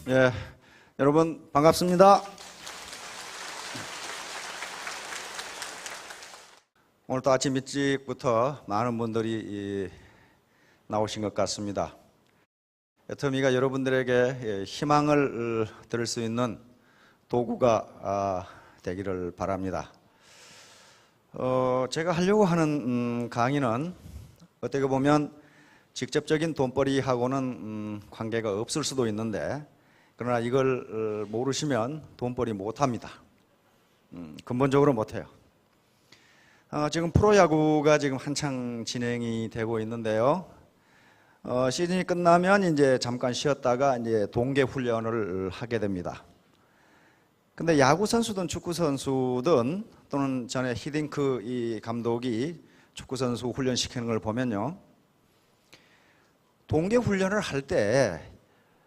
예, 여러분 반갑습니다. 오늘도 아침 일찍부터 많은 분들이 나오신 것 같습니다. 애터미가 여러분들에게 희망을 드릴 수 있는 도구가 되기를 바랍니다. 제가 하려고 하는 강의는 어떻게 보면 직접적인 돈벌이하고는 관계가 없을 수도 있는데, 그러나 이걸 모르시면 돈벌이 못합니다. 근본적으로 못해요. 지금 프로야구가 지금 한창 진행이 되고 있는데요. 시즌이 끝나면 이제 잠깐 쉬었다가 이제 동계 훈련을 하게 됩니다. 근데 야구 선수든 축구 선수든 또는 전에 히딩크 이 감독이 축구 선수 훈련시키는 걸 보면요, 동계 훈련을 할 때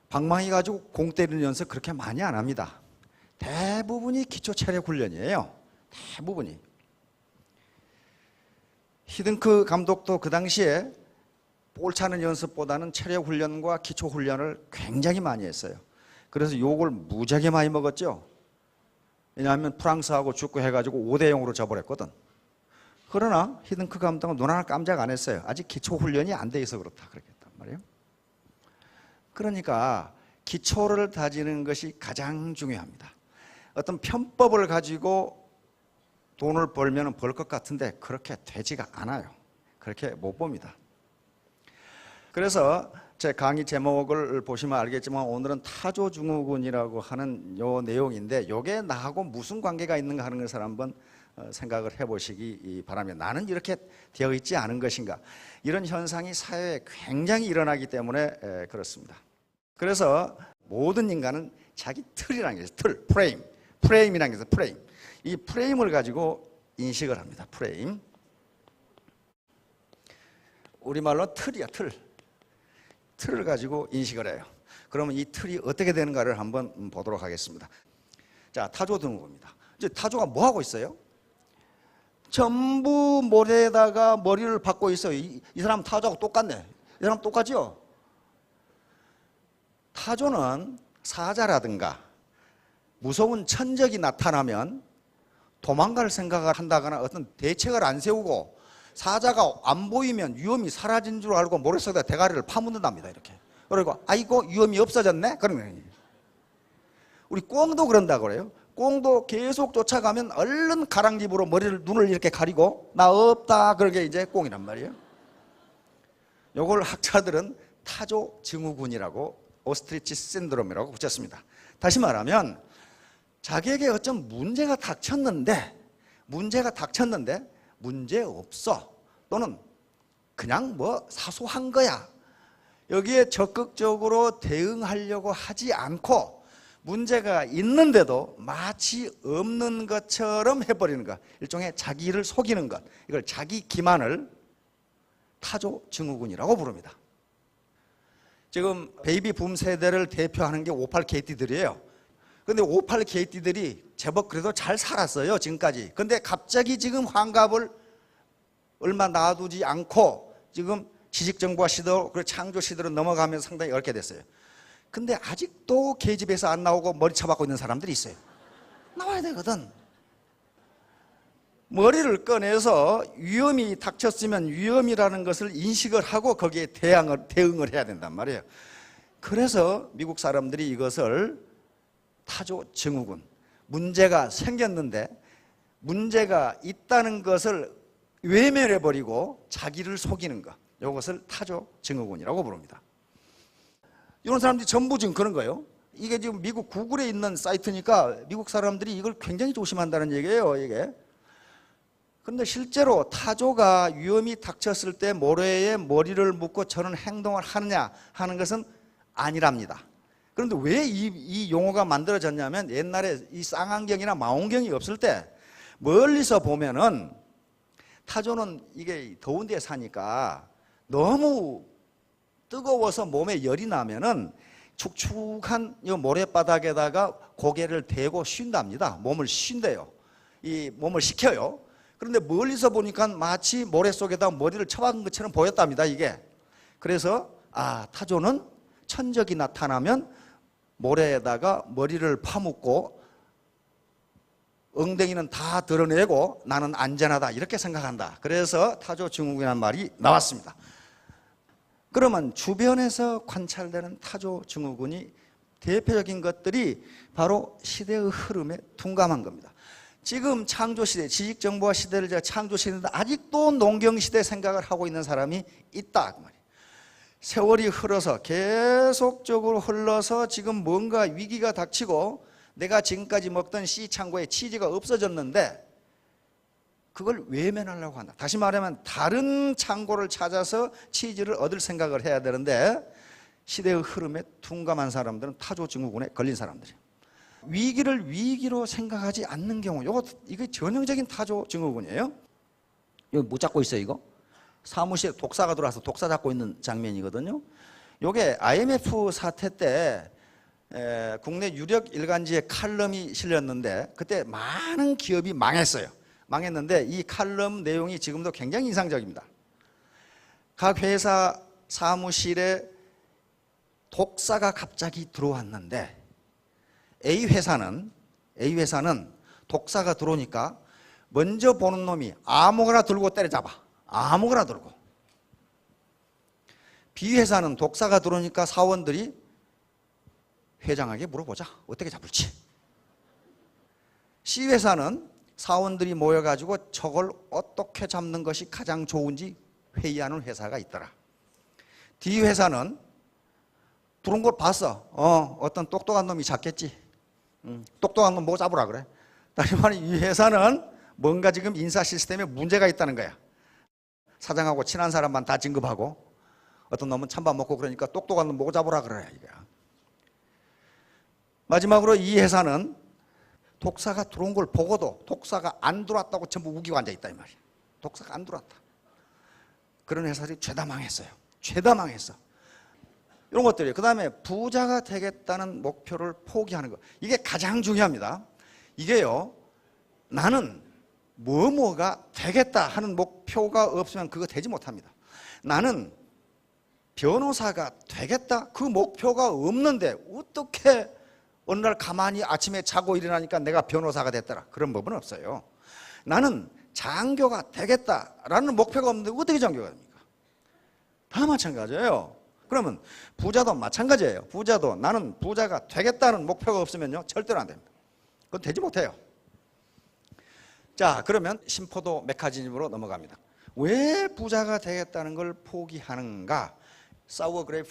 방망이 가지고 공 때리는 연습 그렇게 많이 안 합니다. 대부분이 기초 체력 훈련이에요. 대부분이. 히딩크 감독도 그 당시에 볼 차는 연습보다는 체력 훈련과 기초 훈련을 굉장히 많이 했어요. 그래서 욕을 무지하게 많이 먹었죠. 왜냐하면 프랑스하고 축구 해가지고 5대0으로 져버렸거든. 그러나 히딩크 감독은 눈 하나 깜짝 안 했어요. 아직 기초 훈련이 안 돼 있어 그렇다 그랬단 말이에요. 그러니까 기초를 다지는 것이 가장 중요합니다. 어떤 편법을 가지고 돈을 벌면 벌 것 같은데 그렇게 되지가 않아요. 그렇게 못 봅니다. 그래서 제 강의 제목을 보시면 알겠지만 오늘은 타조증후군이라고 하는 요 내용인데, 요게 나하고 무슨 관계가 있는가 하는 것을 한번 생각을 해보시기 바랍니다. 나는 이렇게 되어 있지 않은 것인가. 이런 현상이 사회에 굉장히 일어나기 때문에 그렇습니다. 그래서 모든 인간은 자기 틀이라는 게 있어요. 틀, 프레임이라는 게 있어요. 프레임. 이 프레임을 가지고 인식을 합니다. 프레임. 우리말로 틀이야, 틀. 틀을 가지고 인식을 해요. 그러면 이 틀이 어떻게 되는가를 한번 보도록 하겠습니다. 자, 타조증후군입니다. 이제 타조가 뭐 하고 있어요? 전부 모래에다가 머리를 박고 있어요. 이 사람 타조하고 똑같네. 이 사람 똑같죠? 타조는 사자라든가 무서운 천적이 나타나면 도망갈 생각을 한다거나 어떤 대책을 안 세우고, 사자가 안 보이면 위험이 사라진 줄 알고 모래 속에다 대가리를 파묻는답니다. 이렇게. 그리고 아이고 위험이 없어졌네? 그러는 거예요. 우리 꿩도 그런다고 그래요. 꿩도 계속 쫓아가면 얼른 가랑집으로 눈을 이렇게 가리고 나 없다, 그러게 이제 꿩이란 말이에요. 요걸 학자들은 타조증후군이라고, 오스트리치 신드롬이라고 붙였습니다. 다시 말하면 자기에게 어떤 문제가 닥쳤는데 문제 없어, 또는 그냥 뭐 사소한 거야, 여기에 적극적으로 대응하려고 하지 않고 문제가 있는데도 마치 없는 것처럼 해버리는 것, 일종의 자기를 속이는 것, 이걸 자기 기만을 타조증후군이라고 부릅니다. 지금 베이비 붐 세대를 대표하는 게 58KT들이에요. 근데 58KT들이 제법 그래도 잘 살았어요, 지금까지. 근데 갑자기 지금 환갑을 얼마 놔두지 않고 지금 지식정보화 시대로, 그리고 창조 시대로 넘어가면서 상당히 어렵게 됐어요. 근데 아직도 계집에서 안 나오고 머리 쳐박고 있는 사람들이 있어요. 나와야 되거든. 머리를 꺼내서 위험이 닥쳤으면 위험이라는 것을 인식을 하고 거기에 대응을 해야 된단 말이에요. 그래서 미국 사람들이 이것을 타조증후군, 문제가 생겼는데 문제가 있다는 것을 외면해버리고 자기를 속이는 것, 이것을 타조증후군이라고 부릅니다. 이런 사람들이 전부 지금 그런 거예요. 이게 지금 미국 구글에 있는 사이트니까 미국 사람들이 이걸 굉장히 조심한다는 얘기예요, 이게. 근데 실제로 타조가 위험이 닥쳤을 때 모래에 머리를 묶고 저런 행동을 하느냐 하는 것은 아니랍니다. 그런데 왜 이 용어가 만들어졌냐면, 옛날에 이 쌍안경이나 망원경이 없을 때 멀리서 보면은 타조는 이게 더운 데 사니까 너무 뜨거워서 몸에 열이 나면은 축축한 이 모래바닥에다가 고개를 대고 쉰답니다. 몸을 쉰대요. 이 몸을 식혀요. 그런데 멀리서 보니까 마치 모래 속에다 머리를 쳐박은 것처럼 보였답니다, 이게. 그래서 타조는 천적이 나타나면 모래에다가 머리를 파묻고 엉덩이는 다 드러내고 나는 안전하다 이렇게 생각한다. 그래서 타조증후군이라는 말이 나왔습니다. 그러면 주변에서 관찰되는 타조증후군이 대표적인 것들이 바로 시대의 흐름에 둔감한 겁니다. 지금 창조시대, 지식정보화 시대를 제가 창조시대인데 아직도 농경시대 생각을 하고 있는 사람이 있다. 세월이 흘러서 계속적으로 흘러서 지금 뭔가 위기가 닥치고 내가 지금까지 먹던 씨창고에 치즈가 없어졌는데 그걸 외면하려고 한다. 다시 말하면 다른 창고를 찾아서 치즈를 얻을 생각을 해야 되는데 시대의 흐름에 둔감한 사람들은 타조증후군에 걸린 사람들이에요. 위기를 위기로 생각하지 않는 경우, 이게 전형적인 타조증후군이에요. 이거 못 잡고 있어요, 이거? 사무실에 독사가 들어와서 독사 잡고 있는 장면이거든요. 이게 IMF 사태 때 국내 유력 일간지에 칼럼이 실렸는데 그때 많은 기업이 망했어요. 망했는데 이 칼럼 내용이 지금도 굉장히 인상적입니다. 각 회사 사무실에 독사가 갑자기 들어왔는데 A회사는 독사가 들어오니까 먼저 보는 놈이 아무거나 들고 때려잡아. 아무거나 들고. B회사는 독사가 들어오니까 사원들이 회장에게 물어보자. 어떻게 잡을지. C회사는 사원들이 모여가지고 저걸 어떻게 잡는 것이 가장 좋은지 회의하는 회사가 있더라. D회사는 들어온 걸 봤어. 어떤 똑똑한 놈이 잡겠지. 똑똑한 놈 뭐 잡으라 그래. 다시 말해 이 회사는 뭔가 지금 인사 시스템에 문제가 있다는 거야. 사장하고 친한 사람만 다 진급하고 어떤 놈은 찬밥 먹고 그러니까 똑똑한 놈 뭐 잡으라 그래. 마지막으로 이 회사는 독사가 들어온 걸 보고도 독사가 안 들어왔다고 전부 우기고 앉아있다 이 말이야. 독사가 안 들어왔다. 그런 회사들이 죄다 망했어요. 죄다 망했어. 이런 것들이에요. 그 다음에 부자가 되겠다는 목표를 포기하는 것. 이게 가장 중요합니다. 이게요, 나는 뭐가 되겠다 하는 목표가 없으면 그거 되지 못합니다. 나는 변호사가 되겠다 그 목표가 없는데 어떻게 어느 날 가만히 아침에 자고 일어나니까 내가 변호사가 됐더라. 그런 법은 없어요. 나는 장교가 되겠다라는 목표가 없는데 어떻게 장교가 됩니까? 다 마찬가지예요. 그러면 부자도 마찬가지예요. 부자도 나는 부자가 되겠다는 목표가 없으면요 절대로 안 됩니다. 그건 되지 못해요. 자, 그러면 심포도 메커니즘으로 넘어갑니다. 왜 부자가 되겠다는 걸 포기하는가? 사우어그레이프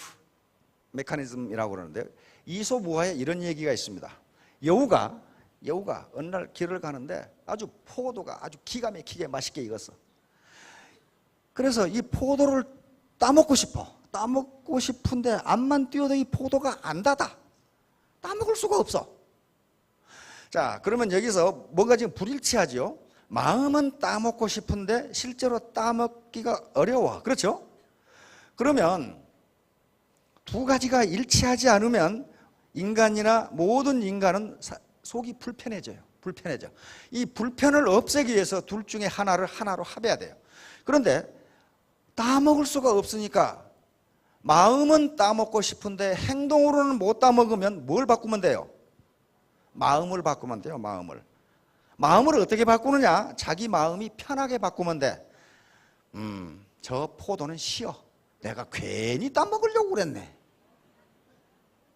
메커니즘이라고 그러는데 이솝우화에 이런 얘기가 있습니다. 여우가 어느 날 길을 가는데 아주 포도가 아주 기가 막히게 맛있게 익었어. 그래서 이 포도를 따먹고 싶어. 따먹고 싶은데 앞만 뛰어도 이 포도가 안 닫아. 따먹을 수가 없어. 자, 그러면 여기서 뭔가 지금 불일치하지요. 마음은 따먹고 싶은데 실제로 따먹기가 어려워. 그렇죠? 그러면 두 가지가 일치하지 않으면 인간이나 모든 인간은 속이 불편해져요. 불편해져. 이 불편을 없애기 위해서 둘 중에 하나로 합해야 돼요. 그런데 따먹을 수가 없으니까 마음은 따먹고 싶은데 행동으로는 못 따먹으면 뭘 바꾸면 돼요? 마음을 바꾸면 돼요. 마음을 어떻게 바꾸느냐? 자기 마음이 편하게 바꾸면 돼. 저 포도는 쉬어. 내가 괜히 따먹으려고 그랬네.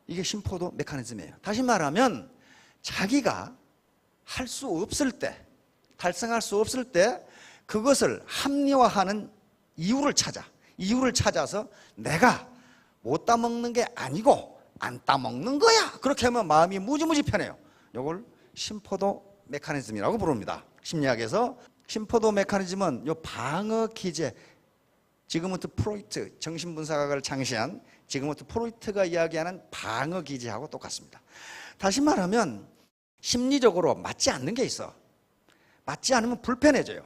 이게 심포도 메커니즘이에요. 다시 말하면 자기가 할 수 없을 때, 달성할 수 없을 때 그것을 합리화하는 이유를 찾아서 내가 못 따먹는 게 아니고 안 따먹는 거야. 그렇게 하면 마음이 무지무지 편해요. 이걸 심포도 메커니즘이라고 부릅니다. 심리학에서 심포도 메커니즘은 이 방어 기제, 지그문트 프로이트, 정신분석학을 창시한 지그문트 프로이트가 이야기하는 방어 기제하고 똑같습니다. 다시 말하면 심리적으로 맞지 않는 게 있어. 맞지 않으면 불편해져요.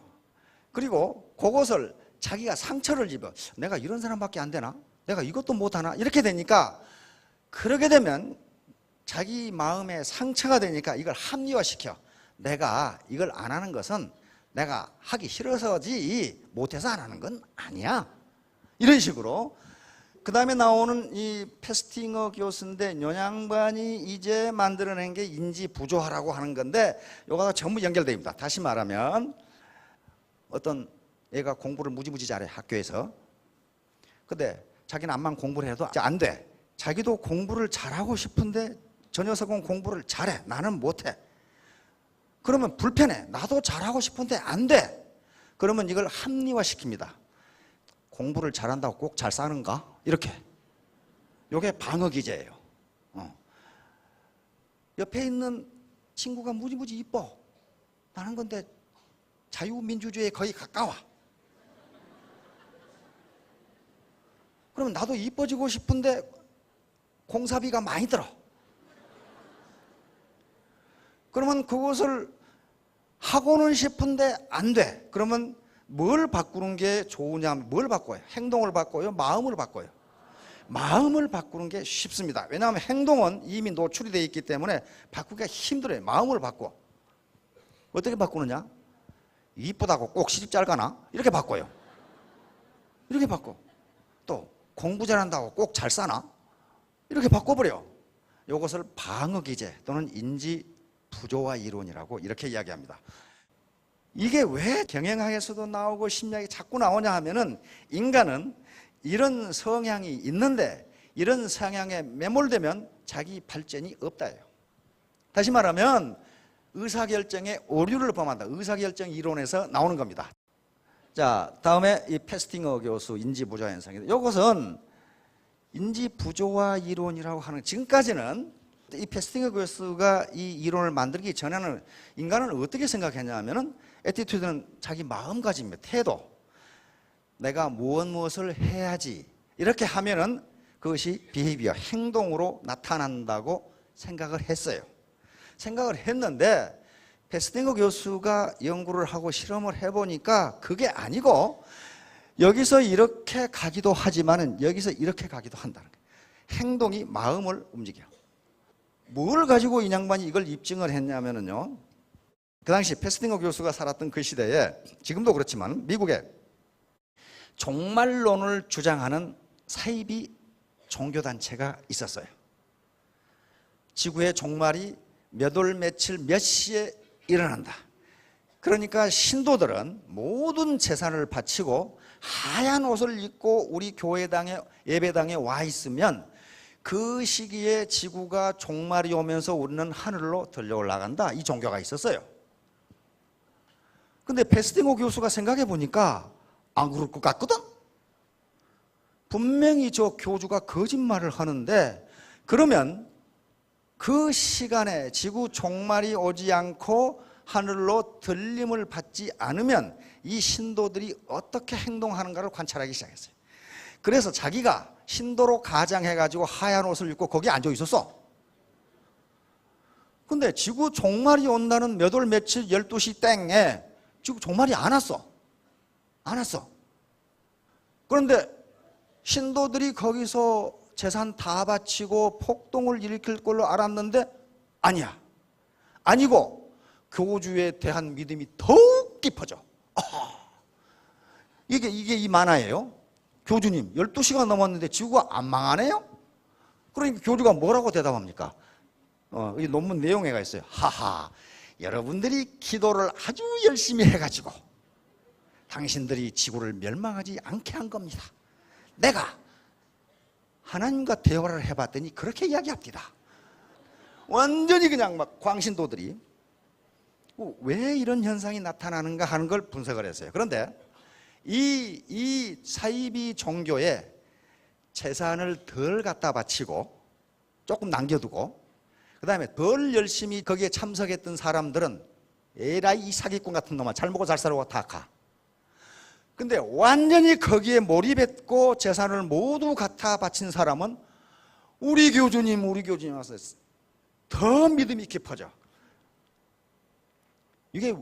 그리고 그것을 자기가 상처를 입어. 내가 이런 사람밖에 안 되나? 내가 이것도 못하나? 이렇게 되니까, 그러게 되면 자기 마음에 상처가 되니까 이걸 합리화시켜. 내가 이걸 안 하는 것은 내가 하기 싫어서지 못해서 안 하는 건 아니야. 이런 식으로. 그 다음에 나오는 이 페스팅어 교수인데 요 양반이 이제 만들어낸 게 인지 부조화라고 하는 건데 요거가 전부 연결되어 있습니다. 다시 말하면 어떤 애가 공부를 무지무지 잘해 학교에서. 근데 자기는 암만 공부를 해도 안 돼. 자기도 공부를 잘하고 싶은데 저 녀석은 공부를 잘해. 나는 못해. 그러면 불편해. 나도 잘하고 싶은데 안 돼. 그러면 이걸 합리화시킵니다. 공부를 잘한다고 꼭 잘 사는가? 이렇게. 이게 방어 기제예요. 옆에 있는 친구가 무지무지 이뻐. 나는 근데 자유민주주의에 거의 가까워. 그러면 나도 이뻐지고 싶은데 공사비가 많이 들어. 그러면 그것을 하고는 싶은데 안 돼. 그러면 뭘 바꾸는 게 좋으냐? 뭘 바꿔요? 행동을 바꿔요? 마음을 바꿔요? 마음을 바꾸는 게 쉽습니다. 왜냐하면 행동은 이미 노출이 되어 있기 때문에 바꾸기가 힘들어요. 마음을 바꿔. 어떻게 바꾸느냐? 이쁘다고 꼭 시집 잘 가나? 이렇게 바꿔요. 이렇게 바꿔. 또 공부 잘한다고 꼭 잘 사나? 이렇게 바꿔버려. 이것을 방어기제 또는 인지 부조화 이론이라고 이렇게 이야기합니다. 이게 왜 경영학에서도 나오고 심리학이 자꾸 나오냐 하면은 인간은 이런 성향이 있는데 이런 성향에 매몰되면 자기 발전이 없다예요. 다시 말하면 의사결정에 오류를 범한다. 의사결정 이론에서 나오는 겁니다. 자, 다음에 이 페스팅어 교수 인지부조화 현상인데 이것은 인지부조화 이론이라고 하는, 지금까지는 이 페스팅어 교수가 이 이론을 만들기 전에는 인간은 어떻게 생각했냐면은 애티튜드는 자기 마음가짐입니다. 태도. 내가 무엇을 해야지 이렇게 하면은 그것이 비헤이비어, 행동으로 나타난다고 생각을 했어요. 생각을 했는데 페스팅어 교수가 연구를 하고 실험을 해보니까 그게 아니고 여기서 이렇게 가기도 하지만은 여기서 이렇게 가기도 한다는 거예요. 행동이 마음을 움직여. 뭘 가지고 이 양반이 이걸 입증을 했냐면은요, 그 당시 페스팅어 교수가 살았던 그 시대에, 지금도 그렇지만 미국에 종말론을 주장하는 사이비 종교단체가 있었어요. 지구의 종말이 몇 월 며칠 몇 시에 일어난다. 그러니까 신도들은 모든 재산을 바치고 하얀 옷을 입고 우리 교회당에, 예배당에 와 있으면 그 시기에 지구가 종말이 오면서 우리는 하늘로 들려 올라간다. 이 종교가 있었어요. 근데 페스팅어 교수가 생각해 보니까 안 그럴 것 같거든? 분명히 저 교주가 거짓말을 하는데, 그러면 그 시간에 지구 종말이 오지 않고 하늘로 들림을 받지 않으면 이 신도들이 어떻게 행동하는가를 관찰하기 시작했어요. 그래서 자기가 신도로 가장해가지고 하얀 옷을 입고 거기 앉아 있었어. 근데 지구 종말이 온다는 몇 월 며칠 12시 땡에 지구 종말이 안 왔어. 안 왔어. 그런데 신도들이 거기서 재산 다 바치고 폭동을 일으킬 걸로 알았는데 아니야. 아니고 교주에 대한 믿음이 더욱 깊어져. 이게 이 만화예요. 교주님 12시가 넘었는데 지구가 안 망하네요? 그러니까 교주가 뭐라고 대답합니까? 이 논문 내용에가 있어요. 하하, 여러분들이 기도를 아주 열심히 해가지고 당신들이 지구를 멸망하지 않게 한 겁니다. 내가 하나님과 대화를 해봤더니 그렇게 이야기합니다. 완전히 그냥 막 광신도들이 왜 이런 현상이 나타나는가 하는 걸 분석을 했어요. 그런데 이 사이비 종교에 재산을 덜 갖다 바치고 조금 남겨두고 그 다음에 덜 열심히 거기에 참석했던 사람들은 에라이 이 사기꾼 같은 놈아 잘 먹고 잘 살고 다 가. 근데 완전히 거기에 몰입했고 재산을 모두 갖다 바친 사람은 우리 교주님 와서 더 믿음이 깊어져. 이게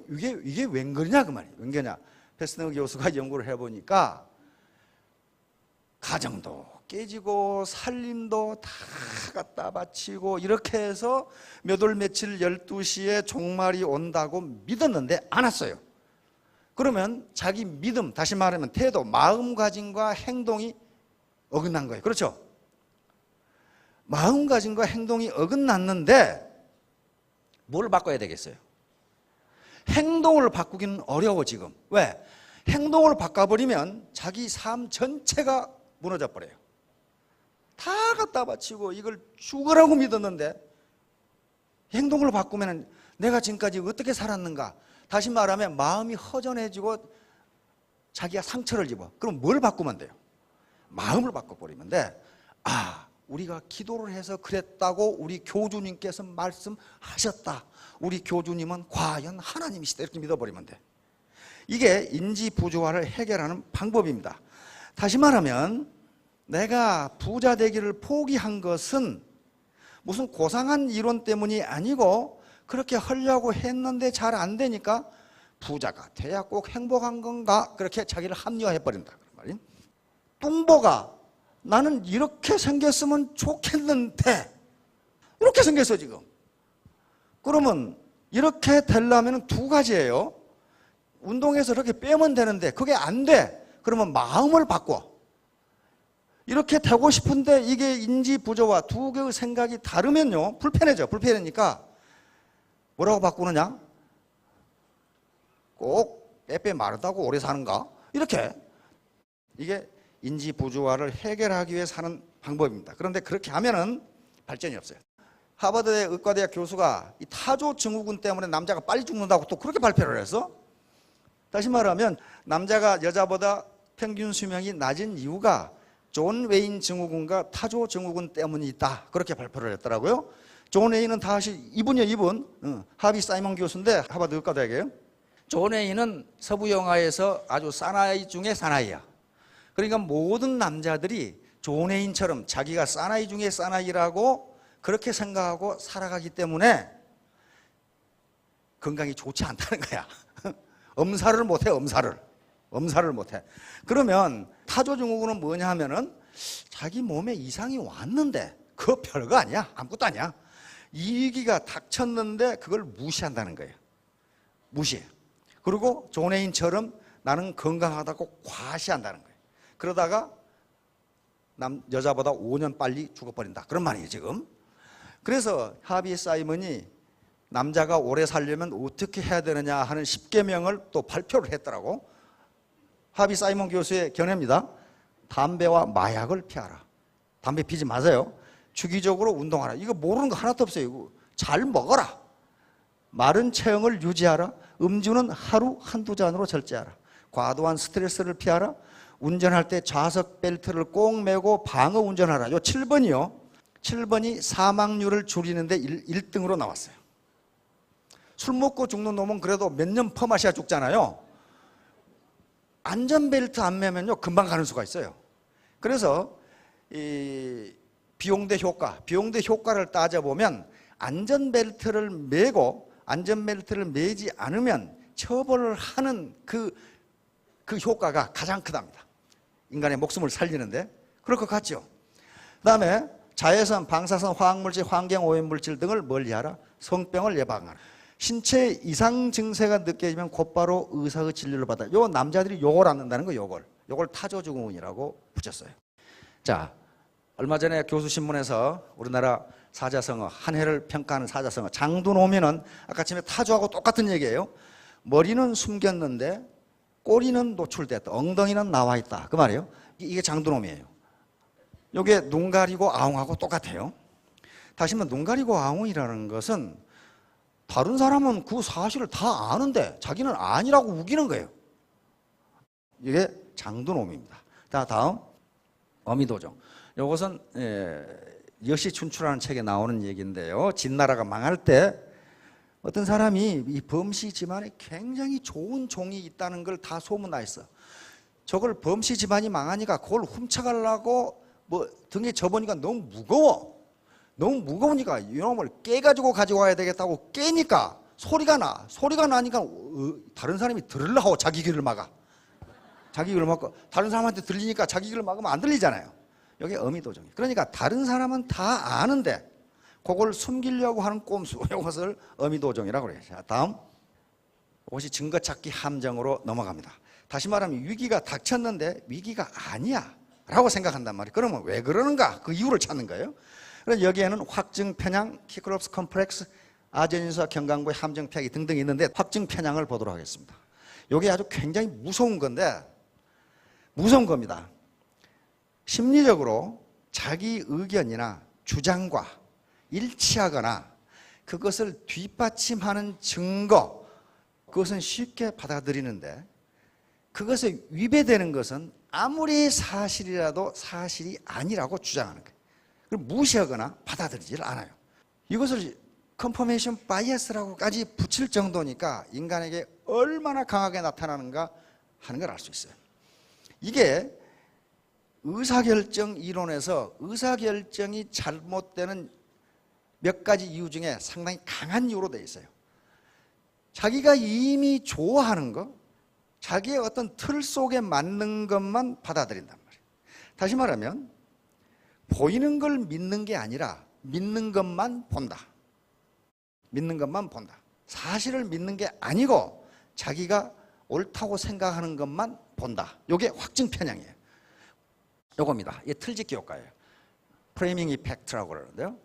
웬 거냐 그 말이에요. 웬 거냐. 페스팅어 교수가 연구를 해보니까 가정도 깨지고 살림도 다 갖다 바치고 이렇게 해서 몇 월 며칠 12시에 종말이 온다고 믿었는데 안 왔어요. 그러면 자기 믿음, 다시 말하면 태도, 마음가짐과 행동이 어긋난 거예요. 그렇죠? 마음가짐과 행동이 어긋났는데 뭘 바꿔야 되겠어요? 행동을 바꾸기는 어려워 지금. 왜? 행동을 바꿔버리면 자기 삶 전체가 무너져 버려요. 다 갖다 바치고 이걸 죽으라고 믿었는데 행동을 바꾸면 내가 지금까지 어떻게 살았는가? 다시 말하면 마음이 허전해지고 자기가 상처를 입어. 그럼 뭘 바꾸면 돼요? 마음을 바꿔버리면 돼. 우리가 기도를 해서 그랬다고 우리 교주님께서 말씀하셨다. 우리 교주님은 과연 하나님이시다. 이렇게 믿어버리면 돼. 이게 인지부조화를 해결하는 방법입니다. 다시 말하면 내가 부자 되기를 포기한 것은 무슨 고상한 이론 때문이 아니고 그렇게 하려고 했는데 잘 안 되니까 부자가 돼야 꼭 행복한 건가? 그렇게 자기를 합리화해버린다. 뚱보가 나는 이렇게 생겼으면 좋겠는데 이렇게 생겼어 지금. 그러면 이렇게 되려면 두 가지예요. 운동해서 이렇게 빼면 되는데 그게 안 돼. 그러면 마음을 바꿔. 이렇게 되고 싶은데 이게 인지부조와 두 개의 생각이 다르면요 불편해져. 불편하니까 뭐라고 바꾸느냐? 꼭 빼빼 마르다고 오래 사는가? 이렇게. 이게 인지부조화를 해결하기 위해 사는 방법입니다. 그런데 그렇게 하면은 발전이 없어요. 하버드대 의과대학 교수가 이 타조 증후군 때문에 남자가 빨리 죽는다고 또 그렇게 발표를 했어. 다시 말하면 남자가 여자보다 평균 수명이 낮은 이유가 존 웨인 증후군과 타조 증후군 때문이 있다. 그렇게 발표를 했더라고요. 존 웨인은 다시 이분이요, 이분. 하비 사이먼 교수인데 하버드 의과대학이에요. 존 웨인은 서부 영화에서 아주 사나이 중에 사나이야. 그러니까 모든 남자들이 존 웨인처럼 자기가 사나이 중에 사나이라고 그렇게 생각하고 살아가기 때문에 건강이 좋지 않다는 거야. 엄살을 못해, 엄살을 못해. 그러면 타조증후군은 뭐냐 하면은 자기 몸에 이상이 왔는데 그거 별거 아니야. 아무것도 아니야. 이 위기가 닥쳤는데 그걸 무시한다는 거예요. 무시해. 그리고 존 웨인처럼 나는 건강하다고 과시한다는 거예요. 그러다가 여자보다 5년 빨리 죽어버린다. 그런 말이에요 지금. 그래서 하비 사이먼이 남자가 오래 살려면 어떻게 해야 되느냐 하는 10계명을 또 발표를 했더라고. 하비 사이먼 교수의 견해입니다. 담배와 마약을 피하라. 담배 피지 마세요. 주기적으로 운동하라. 이거 모르는 거 하나도 없어요. 이거 잘 먹어라. 마른 체형을 유지하라. 음주는 하루 한두 잔으로 절제하라. 과도한 스트레스를 피하라. 운전할 때 좌석 벨트를 꼭 매고 방어 운전하라. 요 7번이요. 7번이 사망률을 줄이는데 1등으로 나왔어요. 술 먹고 죽는 놈은 그래도 몇 년 퍼마셔야 죽잖아요. 안전벨트 안 매면요 금방 가는 수가 있어요. 그래서 이 비용대 효과를 따져보면 안전벨트를 매고 안전벨트를 매지 않으면 처벌을 하는 그 효과가 가장 크답니다. 인간의 목숨을 살리는데 그럴 것 같죠. 그 다음에 자외선, 방사선, 화학물질, 환경오염물질 등을 멀리하라. 성병을 예방하라. 신체 이상 증세가 느껴지면 곧바로 의사의 진료를 받아. 요 남자들이 요걸 안는다는 거. 요걸 타조증후군이라고 붙였어요. 자, 얼마 전에 교수신문에서 우리나라 사자성어, 한 해를 평가하는 사자성어 장두노미는 아까 전에 타조하고 똑같은 얘기예요. 머리는 숨겼는데 꼬리는 노출됐다. 엉덩이는 나와 있다. 그 말이에요. 이게 장두놈이에요. 이게 눈 가리고 아웅하고 똑같아요. 다시 말해 눈 가리고 아웅이라는 것은 다른 사람은 그 사실을 다 아는데 자기는 아니라고 우기는 거예요. 이게 장두놈입니다. 자, 다음 어미도정. 이것은 여시춘추라는 책에 나오는 얘기인데요. 진나라가 망할 때 어떤 사람이 이 범씨 집안에 굉장히 좋은 종이 있다는 걸 다 소문났어. 저걸 범씨 집안이 망하니까 그걸 훔쳐가려고 뭐 등에 접으니까 너무 무거워. 너무 무거우니까 이놈을 깨가지고 가져와야 되겠다고 깨니까 소리가 나. 소리가 나니까 다른 사람이 들으려고 하고 자기 귀를 막아. 자기 귀를 막고 다른 사람한테 들리니까 자기 귀를 막으면 안 들리잖아요. 이게 어미도정이에요. 그러니까 다른 사람은 다 아는데 그걸 숨기려고 하는 꼼수, 이것을 어미도정이라고 그래요. 자, 다음. 이것이 증거찾기 함정으로 넘어갑니다. 다시 말하면 위기가 닥쳤는데 위기가 아니야. 라고 생각한단 말이에요. 그러면 왜 그러는가? 그 이유를 찾는 거예요. 그래서 여기에는 확증 편향, 키크롭스 컴플렉스, 아제닌수와 경강부의 함정 폐기 등등이 있는데 확증 편향을 보도록 하겠습니다. 이게 아주 굉장히 무서운 건데, 무서운 겁니다. 심리적으로 자기 의견이나 주장과 일치하거나 그것을 뒷받침하는 증거, 그것은 쉽게 받아들이는데 그것에 위배되는 것은 아무리 사실이라도 사실이 아니라고 주장하는 거예요. 그걸 무시하거나 받아들이질 않아요. 이것을 컨퍼메이션 바이어스라고까지 붙일 정도니까 인간에게 얼마나 강하게 나타나는가 하는 걸 알 수 있어요. 이게 의사결정 이론에서 의사결정이 잘못되는 몇 가지 이유 중에 상당히 강한 이유로 되어 있어요. 자기가 이미 좋아하는 거, 자기의 어떤 틀 속에 맞는 것만 받아들인단 말이에요. 다시 말하면 보이는 걸 믿는 게 아니라 믿는 것만 본다. 믿는 것만 본다. 사실을 믿는 게 아니고 자기가 옳다고 생각하는 것만 본다. 이게 확증 편향이에요. 요겁니다. 이게 틀짓기 효과예요. 프레이밍 이펙트라고 그러는데요.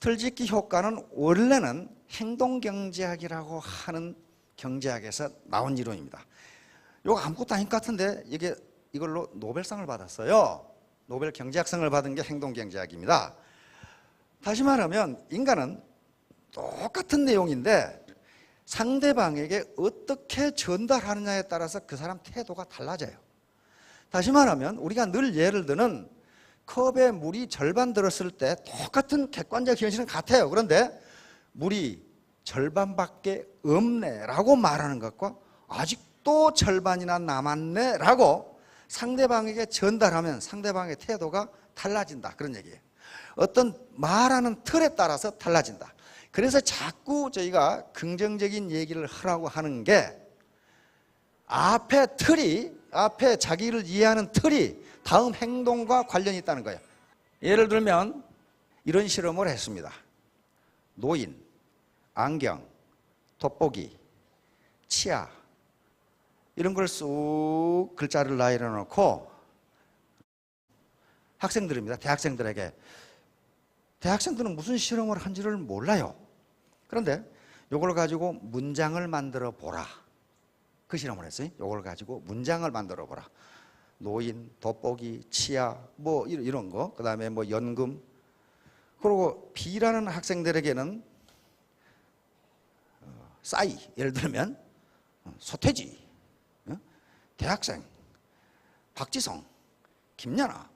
틀짓기 효과는 원래는 행동경제학이라고 하는 경제학에서 나온 이론입니다. 이거 아무것도 아닌 것 같은데 이걸로 노벨상을 받았어요. 노벨 경제학상을 받은 게 행동경제학입니다. 다시 말하면 인간은 똑같은 내용인데 상대방에게 어떻게 전달하느냐에 따라서 그 사람 태도가 달라져요. 다시 말하면 우리가 늘 예를 드는 컵에 물이 절반 들었을 때 똑같은 객관적 현실은 같아요. 그런데 물이 절반밖에 없네 라고 말하는 것과 아직도 절반이나 남았네 라고 상대방에게 전달하면 상대방의 태도가 달라진다, 그런 얘기예요. 어떤 말하는 틀에 따라서 달라진다. 그래서 자꾸 저희가 긍정적인 얘기를 하라고 하는 게 앞에 자기를 이해하는 틀이 다음 행동과 관련이 있다는 거예요. 예를 들면 이런 실험을 했습니다. 노인, 안경, 돋보기, 치아 이런 걸 쑥 글자를 나열해 놓고 학생들입니다. 대학생들은 무슨 실험을 한지를 몰라요. 그런데 이걸 가지고 문장을 만들어 보라. 그 실험을 했어요. 이걸 가지고 문장을 만들어 보라. 노인, 돋보기, 치아, 뭐 이런 거, 그 다음에 뭐 연금. 그리고 B라는 학생들에게는 싸이, 예를 들면 서태지, 대학생, 박지성, 김연아,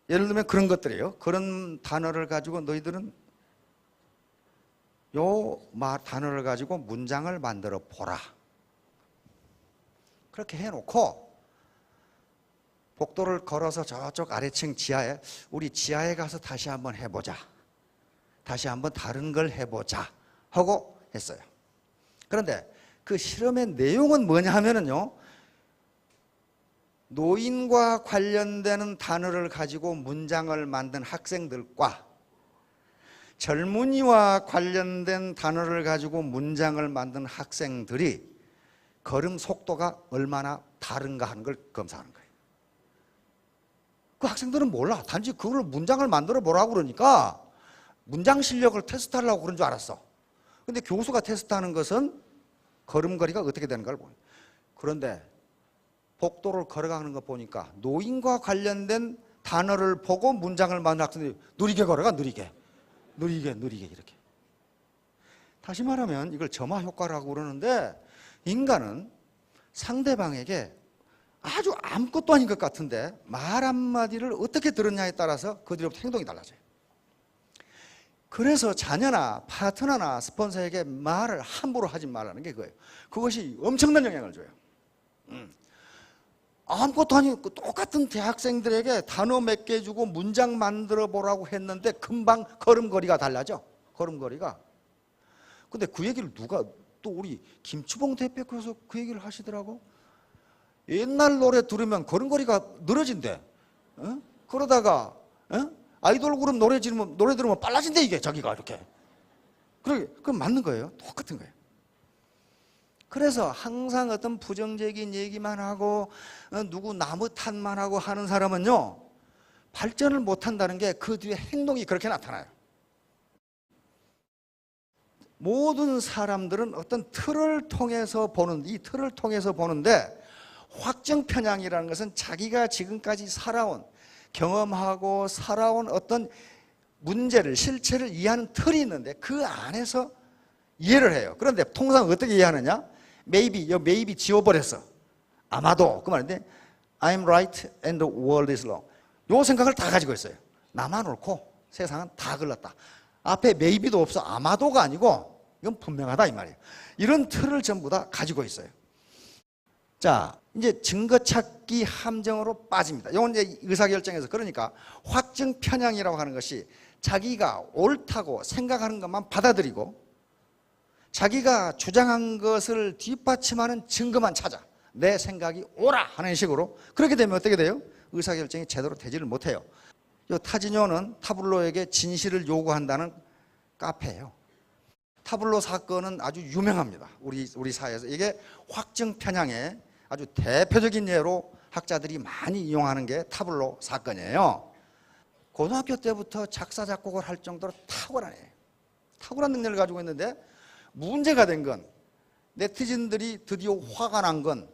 예를 들면 그런 것들이에요. 그런 단어를 가지고 너희들은 요 단어를 가지고 문장을 만들어 보라. 그렇게 해놓고 복도를 걸어서 저쪽 아래층 지하에, 우리 지하에 가서 다시 한번 해보자, 다시 한번 다른 걸 해보자 하고 했어요. 그런데 그 실험의 내용은 뭐냐 하면은요, 노인과 관련되는 단어를 가지고 문장을 만든 학생들과 젊은이와 관련된 단어를 가지고 문장을 만든 학생들이 걸음 속도가 얼마나 다른가 하는 걸 검사하는 거예요. 그 학생들은 몰라. 단지 그걸 문장을 만들어 보라고 그러니까 문장 실력을 테스트하려고 그런 줄 알았어. 근데 교수가 테스트하는 것은 걸음걸이가 어떻게 되는가를 보여요. 그런데 복도를 걸어가는 거 보니까 노인과 관련된 단어를 보고 문장을 만든 학생들이 느리게 걸어가, 느리게 이렇게. 다시 말하면 이걸 점화 효과라고 그러는데, 인간은 상대방에게 아주 아무것도 아닌 것 같은데 말 한마디를 어떻게 들었냐에 따라서 그 뒤로부터 행동이 달라져요. 그래서 자녀나 파트너나 스폰서에게 말을 함부로 하지 말라는 게 그거예요. 그것이 엄청난 영향을 줘요. 아무것도 아니고 똑같은 대학생들에게 단어 몇 개 주고 문장 만들어 보라고 했는데 금방 걸음걸이가 달라져. 걸음걸이가. 근데 그 얘기를 누가, 또 우리 김추봉 대표께서 그 얘기를 하시더라고. 옛날 노래 들으면 걸음걸이가 늘어진대. 그러다가 아이돌 그룹 노래 들으면 빨라진대, 이게 자기가 이렇게. 그럼 맞는 거예요. 똑같은 거예요. 그래서 항상 어떤 부정적인 얘기만 하고 누구 나무 탓만 하고 하는 사람은요, 발전을 못한다는 게 그 뒤에 행동이 그렇게 나타나요. 모든 사람들은 어떤 틀을 통해서 이 틀을 통해서 보는데, 확증 편향이라는 것은 자기가 지금까지 살아온, 경험하고 살아온 어떤 문제를, 실체를 이해하는 틀이 있는데 그 안에서 이해를 해요. 그런데 통상 어떻게 이해하느냐? maybe 지워버렸어. 아마도 그 말인데, I'm right and the world is wrong. 요 생각을 다 가지고 있어요. 나만 옳고 세상은 다 걸렸다. 앞에 maybe도 없어. 아마도가 아니고 이건 분명하다 이 말이에요. 이런 틀을 전부 다 가지고 있어요. 자, 이제 증거 찾기 함정으로 빠집니다. 이건 이제 의사결정에서, 그러니까 확증 편향이라고 하는 것이 자기가 옳다고 생각하는 것만 받아들이고 자기가 주장한 것을 뒷받침하는 증거만 찾아 내 생각이 옳아 하는 식으로, 그렇게 되면 어떻게 돼요? 의사결정이 제대로 되지를 못해요. 이 타지뇨는 타블로에게 진실을 요구한다는 카페예요. 타블로 사건은 아주 유명합니다. 우리 사회에서. 이게 확증 편향의 아주 대표적인 예로 학자들이 많이 이용하는 게 타블로 사건이에요. 고등학교 때부터 작사 작곡을 할 정도로 탁월한 능력을 가지고 있는데, 문제가 된 건, 네티즌들이 드디어 화가 난 건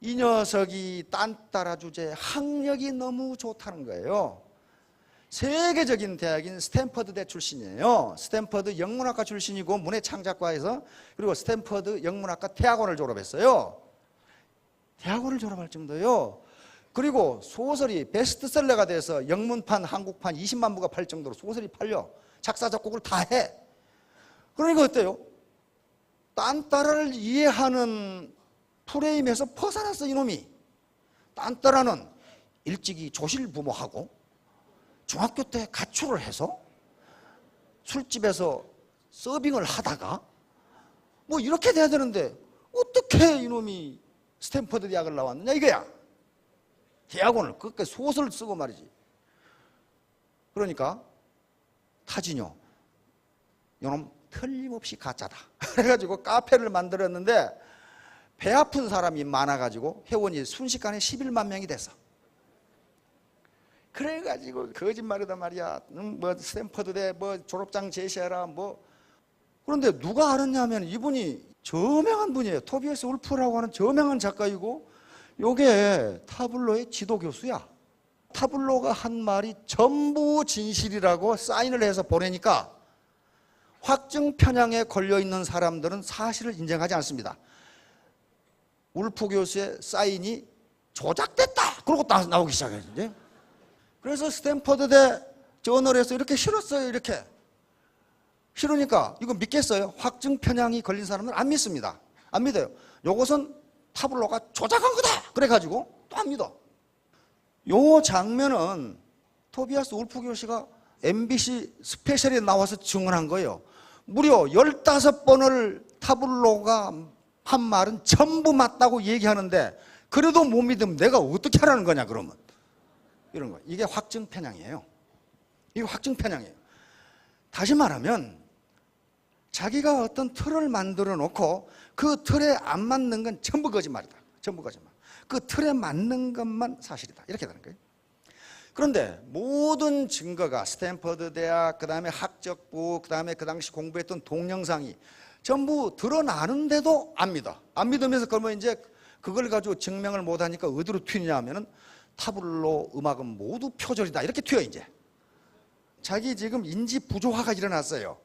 이 녀석이 딴따라 주제에 학력이 너무 좋다는 거예요. 세계적인 대학인 스탠퍼드대 출신이에요. 스탠퍼드 영문학과 출신이고 문해창작과에서, 그리고 스탠퍼드 영문학과 대학원을 졸업했어요. 대학원을 졸업할 정도요. 그리고 소설이 베스트셀러가 돼서 영문판, 한국판 20만 부가 팔 정도로 소설이 팔려. 작사 작곡을 다 해. 그러니까 어때요? 딴따라를 이해하는 프레임에서 벗어났어 이놈이. 딴따라는 일찍이 조실부모하고 중학교 때 가출을 해서 술집에서 서빙을 하다가 뭐 이렇게 돼야 되는데 어떻게 이놈이 스탠퍼드 대학을 나왔느냐 이거야. 대학원을 그렇게 소설을 쓰고 말이지. 그러니까 타지뇨, 이놈 틀림없이 가짜다. 그래가지고 카페를 만들었는데 배 아픈 사람이 많아가지고 회원이 순식간에 11만 명이 됐어. 그래가지고 거짓말이다 말이야. 뭐 스탠퍼드대 뭐 졸업장 제시해라 뭐. 그런데 누가 알았냐면 이분이 저명한 분이에요. 토비아스 울프라고 하는 저명한 작가이고, 요게 타블로의 지도 교수야. 타블로가 한 말이 전부 진실이라고 사인을 해서 보내니까 확증 편향에 걸려있는 사람들은 사실을 인정하지 않습니다. 울프 교수의 사인이 조작됐다! 그러고 나오기 시작해요. 이제. 그래서 스탠퍼드대 저널에서 이렇게 실었어요. 이렇게. 싫으니까 이거 믿겠어요? 확증 편향이 걸린 사람은 안 믿습니다. 안 믿어요. 요것은 타블로가 조작한 거다! 그래가지고 또 안 믿어. 요 장면은 토비아스 울프 교수가 MBC 스페셜에 나와서 증언한 거예요. 무려 15번을 타블로가 한 말은 전부 맞다고 얘기하는데 그래도 못 믿으면 내가 어떻게 하라는 거냐 그러면. 이런 거. 이게 확증 편향이에요. 이게 확증 편향이에요. 다시 말하면 자기가 어떤 틀을 만들어 놓고 그 틀에 안 맞는 건 전부 거짓말이다. 전부 거짓말. 그 틀에 맞는 것만 사실이다. 이렇게 되는 거예요. 그런데 모든 증거가 스탠퍼드 대학, 그 다음에 학적부, 그 다음에 그 당시 공부했던 동영상이 전부 드러나는데도 안 믿어. 안 믿으면서 그러면 이제 그걸 가지고 증명을 못하니까 어디로 튀냐 하면은 타블로 음악은 모두 표절이다. 이렇게 튀어 이제. 자기 지금 인지 부조화가 일어났어요.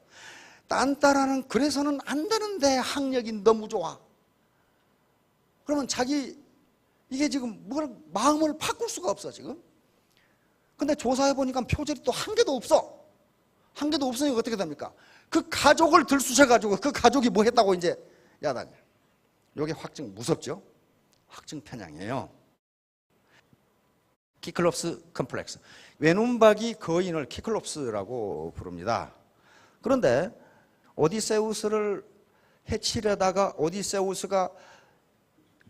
딴따라는 그래서는 안 되는데 학력이 너무 좋아. 그러면 자기 이게 지금 뭘 마음을 바꿀 수가 없어 지금. 근데 조사해 보니까 표절이 또 한 개도 없어. 한 개도 없으니까 어떻게 됩니까? 그 가족을 들쑤셔 가지고 그 가족이 뭐 했다고 이제 야단이야. 이게 확증 무섭죠? 확증 편향이에요. 키클롭스 컴플렉스. 외눈박이 거인을 키클롭스라고 부릅니다. 그런데 오디세우스를 해치려다가 오디세우스가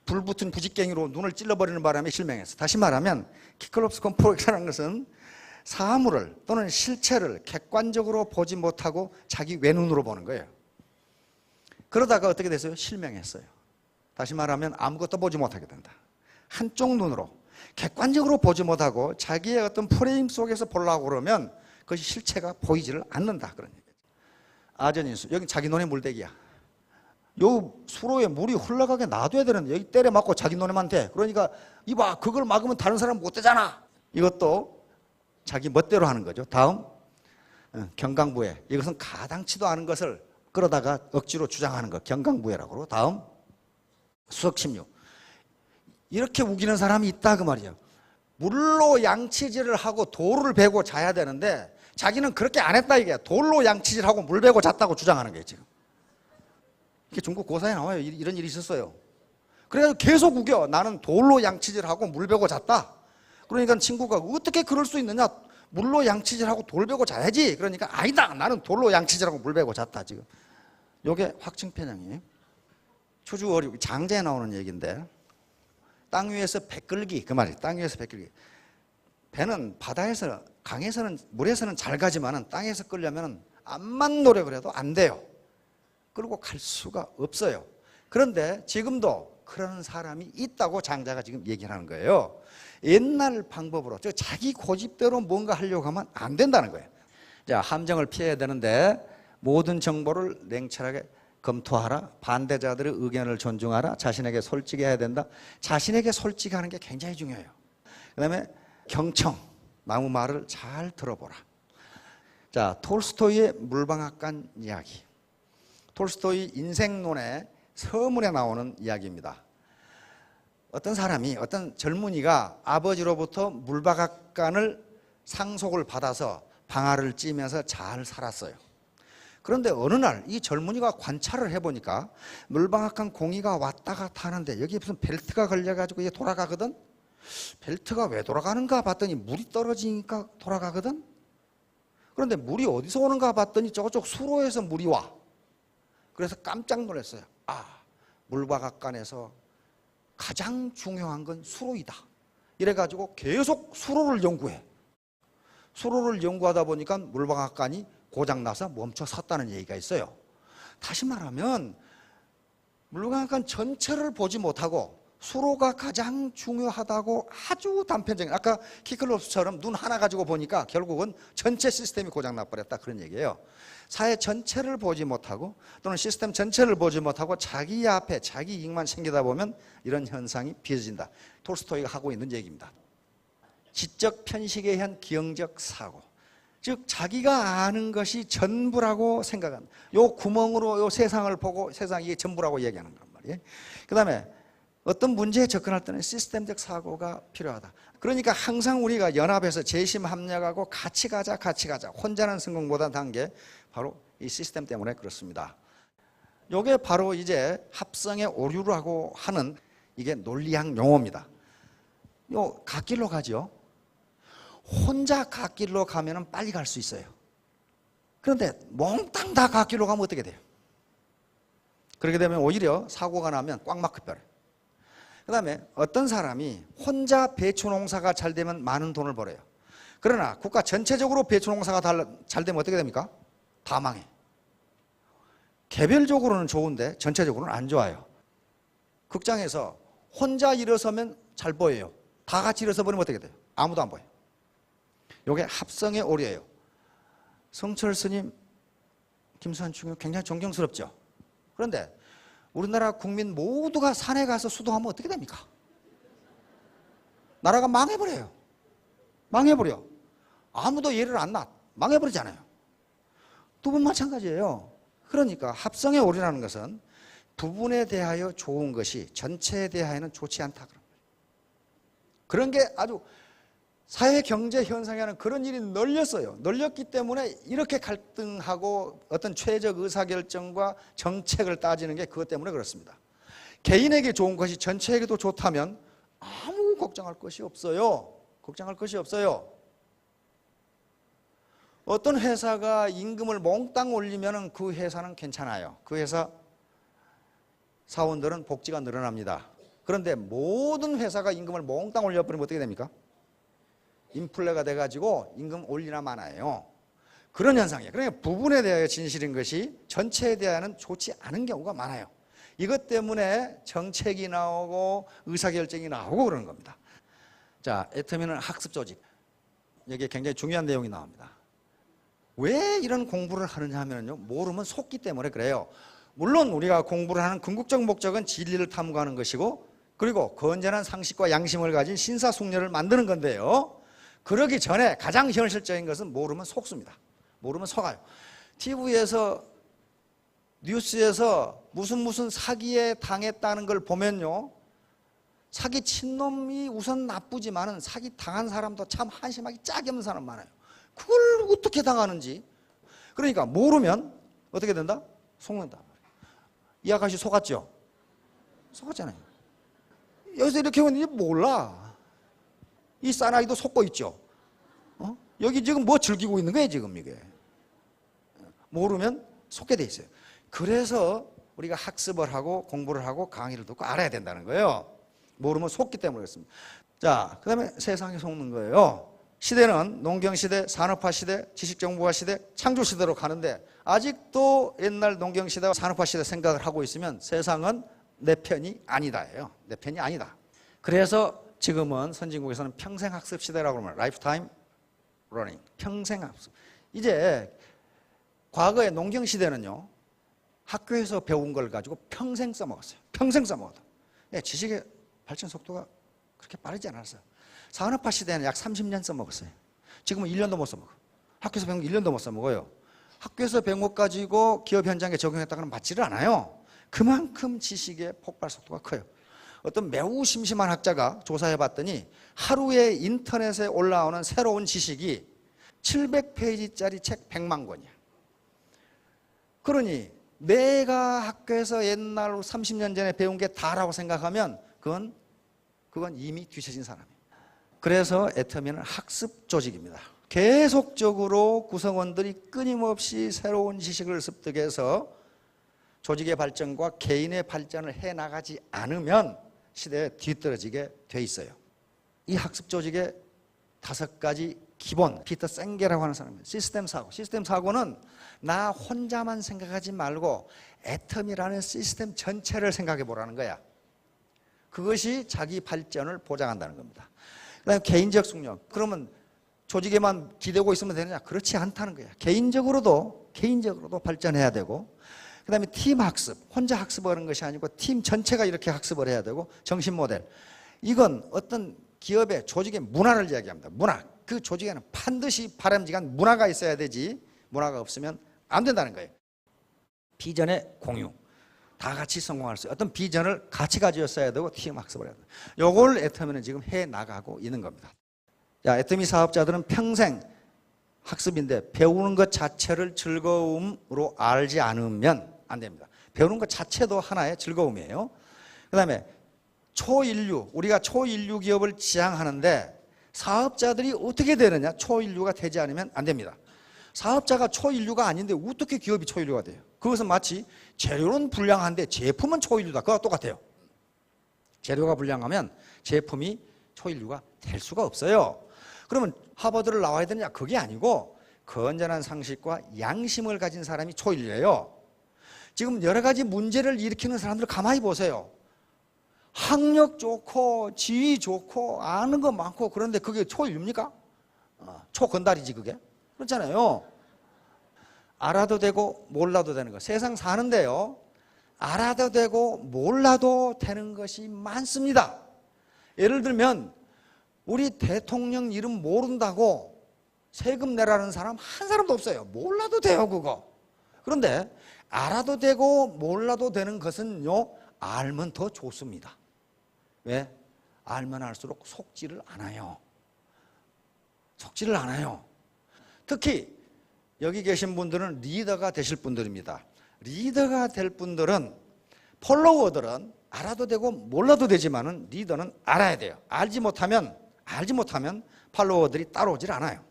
불붙은 부직갱이로 눈을 찔러버리는 바람에 실명했어. 다시 말하면 키클롭스 컴플렉스라는 것은 사물을 또는 실체를 객관적으로 보지 못하고 자기 외눈으로 보는 거예요. 그러다가 어떻게 됐어요? 실명했어요. 다시 말하면 아무것도 보지 못하게 된다. 한쪽 눈으로 객관적으로 보지 못하고 자기의 어떤 프레임 속에서 보려고 그러면 그것이 실체가 보이지를 않는다. 그런 얘기죠. 아전인수. 여기 자기 논의 물대기야. 요 수로에 물이 흘러가게 놔둬야 되는데 여기 때려 맞고 자기 논에만 돼. 그러니까 이봐, 그걸 막으면 다른 사람 못 되잖아. 이것도 자기 멋대로 하는 거죠. 다음 경강부회. 이것은 가당치도 않은 것을 끌어다가 억지로 주장하는 것. 경강부회라고 그러고. 다음 수석심유. 이렇게 우기는 사람이 있다 그 말이에요. 물로 양치질을 하고 돌을 베고 자야 되는데 자기는 그렇게 안 했다 이게. 돌로 양치질하고 물 베고 잤다고 주장하는 거예요 지금. 이게 중국 고사에 나와요. 이런 일이 있었어요. 그래가지고 계속 우겨. 나는 돌로 양치질하고 물 베고 잤다. 그러니까 친구가 어떻게 그럴 수 있느냐. 물로 양치질하고 돌 베고 자야지. 그러니까 아니다. 나는 돌로 양치질하고 물 베고 잤다 지금. 요게 확증 편향이에요. 초주어류 장자에 나오는 얘기인데 땅 위에서 배 끌기 그 말이에요. 땅 위에서 배 끌기. 배는 바다에서 강에서는 물에서는 잘 가지만은 땅에서 끌려면은 암만 노력을 해도 안 돼요. 끌고 갈 수가 없어요. 그런데 지금도 그런 사람이 있다고 장자가 지금 얘기를 하는 거예요. 옛날 방법으로 자기 고집대로 뭔가 하려고 하면 안 된다는 거예요. 자, 함정을 피해야 되는데 모든 정보를 냉철하게 검토하라. 반대자들의 의견을 존중하라. 자신에게 솔직해야 된다. 자신에게 솔직하는 게 굉장히 중요해요. 그 다음에 경청. 남의 말을 잘 들어보라. 자, 톨스토이의 물방앗간 이야기. 톨스토이 인생론의 서문에 나오는 이야기입니다. 어떤 사람이, 어떤 젊은이가 아버지로부터 물방앗간을 상속을 받아서 방아를 찌면서 잘 살았어요. 그런데 어느 날 이 젊은이가 관찰을 해보니까 물방앗간 공이가 왔다 갔다 하는데 여기에 무슨 벨트가 걸려가지고 이게 돌아가거든? 벨트가 왜 돌아가는가 봤더니 물이 떨어지니까 돌아가거든? 그런데 물이 어디서 오는가 봤더니 저쪽 수로에서 물이 와. 그래서 깜짝 놀랐어요. 아, 물방앗간에서 가장 중요한 건 수로이다. 이래가지고 계속 수로를 연구해. 수로를 연구하다 보니까 물방앗간이 고장나서 멈춰 섰다는 얘기가 있어요. 다시 말하면 물방앗간 전체를 보지 못하고 수로가 가장 중요하다고 아주 단편적인, 아까 키클로스처럼 눈 하나 가지고 보니까 결국은 전체 시스템이 고장나 버렸다 그런 얘기예요. 사회 전체를 보지 못하고 또는 시스템 전체를 보지 못하고 자기 앞에 자기 이익만 챙기다 보면 이런 현상이 빚어진다. 톨스토이가 하고 있는 얘기입니다. 지적 편식에 의한 기형적 사고. 즉 자기가 아는 것이 전부라고 생각한다. 요 구멍으로 요 세상을 보고 세상이 이게 전부라고 얘기하는 거란 말이에요. 그 다음에 어떤 문제에 접근할 때는 시스템적 사고가 필요하다. 그러니까 항상 우리가 연합해서 재심 합력하고 같이 가자 같이 가자. 혼자는 성공보다 단 게 바로 이 시스템 때문에 그렇습니다. 요게 바로 이제 합성의 오류라고 하는 이게 논리학 용어입니다. 요 갓길로 가죠. 혼자 갓길로 가면 빨리 갈 수 있어요. 그런데 몽땅 다 갓길로 가면 어떻게 돼요? 그렇게 되면 오히려 사고가 나면 꽉 막혀버려요. 그 다음에 어떤 사람이 혼자 배추 농사가 잘 되면 많은 돈을 벌어요. 그러나 국가 전체적으로 배추 농사가 잘 되면 어떻게 됩니까? 다 망해. 개별적으로는 좋은데 전체적으로는 안 좋아요. 극장에서 혼자 일어서면 잘 보여요. 다 같이 일어서 버리면 어떻게 돼요? 아무도 안 보여요. 이게 합성의 오류예요. 성철 스님, 김수환 중교 굉장히 존경스럽죠. 그런데 우리나라 국민 모두가 산에 가서 수도하면 어떻게 됩니까? 나라가 망해버려요. 망해버려. 아무도 예를 안 놔. 망해버리잖아요. 두 분 마찬가지예요. 그러니까 합성의 오류라는 것은 부분에 대하여 좋은 것이 전체에 대하여는 좋지 않다. 그런 게 아주 사회 경제 현상에는 그런 일이 널렸어요. 널렸기 때문에 이렇게 갈등하고 어떤 최적 의사결정과 정책을 따지는 게 그것 때문에 그렇습니다. 개인에게 좋은 것이 전체에게도 좋다면 아무 걱정할 것이 없어요. 걱정할 것이 없어요. 어떤 회사가 임금을 몽땅 올리면 그 회사는 괜찮아요. 그 회사 사원들은 복지가 늘어납니다. 그런데 모든 회사가 임금을 몽땅 올려버리면 어떻게 됩니까? 인플레가 돼가지고 임금 올리나 마나요. 그런 현상이에요. 그러니까 부분에 대하여 진실인 것이 전체에 대하여는 좋지 않은 경우가 많아요. 이것 때문에 정책이 나오고 의사결정이 나오고 그러는 겁니다. 자, 애터미는 학습 조직. 여기에 굉장히 중요한 내용이 나옵니다. 왜 이런 공부를 하느냐 하면요, 모르면 속기 때문에 그래요. 물론 우리가 공부를 하는 궁극적 목적은 진리를 탐구하는 것이고, 그리고 건전한 상식과 양심을 가진 신사숙녀를 만드는 건데요, 그러기 전에 가장 현실적인 것은 모르면 속습니다. 모르면 속아요. TV에서 뉴스에서 무슨 사기에 당했다는 걸 보면요, 사기 친 놈이 우선 나쁘지만은 사기 당한 사람도 참 한심하기 짝이 없는 사람 많아요. 그걸 어떻게 당하는지. 그러니까 모르면 어떻게 된다? 속는다. 이 아가씨 속았죠? 속았잖아요. 여기서 이렇게 오는지 몰라. 이 사나이도 속고 있죠. 여기 지금 뭐 즐기고 있는 거예요, 지금 이게. 모르면 속게 돼 있어요. 그래서 우리가 학습을 하고 공부를 하고 강의를 듣고 알아야 된다는 거예요. 모르면 속기 때문에 그렇습니다. 자, 그 다음에 세상에 속는 거예요. 시대는 농경시대, 산업화시대, 지식정보화시대, 창조시대로 가는데 아직도 옛날 농경시대와 산업화시대 생각을 하고 있으면 세상은 내 편이 아니다예요. 내 편이 아니다. 그래서 지금은 선진국에서는 평생학습 시대라고 그러면 라이프타임 러닝, 평생학습. 이제 과거의 농경시대는요, 학교에서 배운 걸 가지고 평생 써먹었어요. 평생 써먹었다. 지식의 발전 속도가 그렇게 빠르지 않았어요. 산업화 시대는 약 30년 써먹었어요. 지금은 1년도 못 써먹어. 학교에서 배운 거 1년도 못 써먹어요. 학교에서 배운 것 가지고 기업 현장에 적용했다고는 맞지를 않아요. 그만큼 지식의 폭발 속도가 커요. 어떤 매우 심심한 학자가 조사해 봤더니 하루에 인터넷에 올라오는 새로운 지식이 700페이지짜리 책 100만 권이야. 그러니 내가 학교에서 옛날 30년 전에 배운 게 다라고 생각하면 그건 이미 뒤처진 사람이에요. 그래서 애터미는 학습 조직입니다. 계속적으로 구성원들이 끊임없이 새로운 지식을 습득해서 조직의 발전과 개인의 발전을 해나가지 않으면 시대에 뒤떨어지게 돼 있어요. 이 학습 조직의 5가지 기본, 피터 생게라고 하는 사람이에요. 시스템 사고. 시스템 사고는 나 혼자만 생각하지 말고 애터미라는 시스템 전체를 생각해 보라는 거야. 그것이 자기 발전을 보장한다는 겁니다. 그다음에 개인적 숙련. 그러면 조직에만 기대고 있으면 되느냐? 그렇지 않다는 거야. 개인적으로도 발전해야 되고, 그다음에 팀 학습. 혼자 학습하는 것이 아니고 팀 전체가 이렇게 학습을 해야 되고, 정신 모델. 이건 어떤 기업의 조직의 문화를 이야기합니다. 문화. 그 조직에는 반드시 바람직한 문화가 있어야 되지, 문화가 없으면 안 된다는 거예요. 비전의 공유. 다 같이 성공할 수 있어요. 어떤 비전을 같이 가지었어야 되고 팀 학습을 해야 돼요. 이걸 애터미는 지금 해나가고 있는 겁니다. 자, 애터미 사업자들은 평생 학습인데 배우는 것 자체를 즐거움으로 알지 않으면 안 됩니다. 배우는 것 자체도 하나의 즐거움이에요. 그 다음에 초인류, 우리가 초인류 기업을 지향하는데 사업자들이 어떻게 되느냐? 초인류가 되지 않으면 안 됩니다. 사업자가 초인류가 아닌데 어떻게 기업이 초인류가 돼요? 그것은 마치 재료는 불량한데 제품은 초인류다. 그거와 똑같아요. 재료가 불량하면 제품이 초인류가 될 수가 없어요. 그러면 하버드를 나와야 되느냐? 그게 아니고 건전한 상식과 양심을 가진 사람이 초인류예요. 지금 여러 가지 문제를 일으키는 사람들 가만히 보세요. 학력 좋고 지위 좋고 아는 거 많고 그런데 그게 초인류입니까? 초건달이지 그게. 그렇잖아요. 알아도 되고 몰라도 되는 거. 세상 사는데요, 알아도 되고 몰라도 되는 것이 많습니다. 예를 들면 우리 대통령 이름 모른다고 세금 내라는 사람 한 사람도 없어요. 몰라도 돼요 그거. 그런데 알아도 되고 몰라도 되는 것은요, 알면 더 좋습니다. 왜? 알면 알수록 속지를 않아요. 속지를 않아요. 특히 여기 계신 분들은 리더가 되실 분들입니다. 리더가 될 분들은, 폴로워들은 알아도 되고 몰라도 되지만은 리더는 알아야 돼요. 알지 못하면 팔로워들이 따라오질 않아요.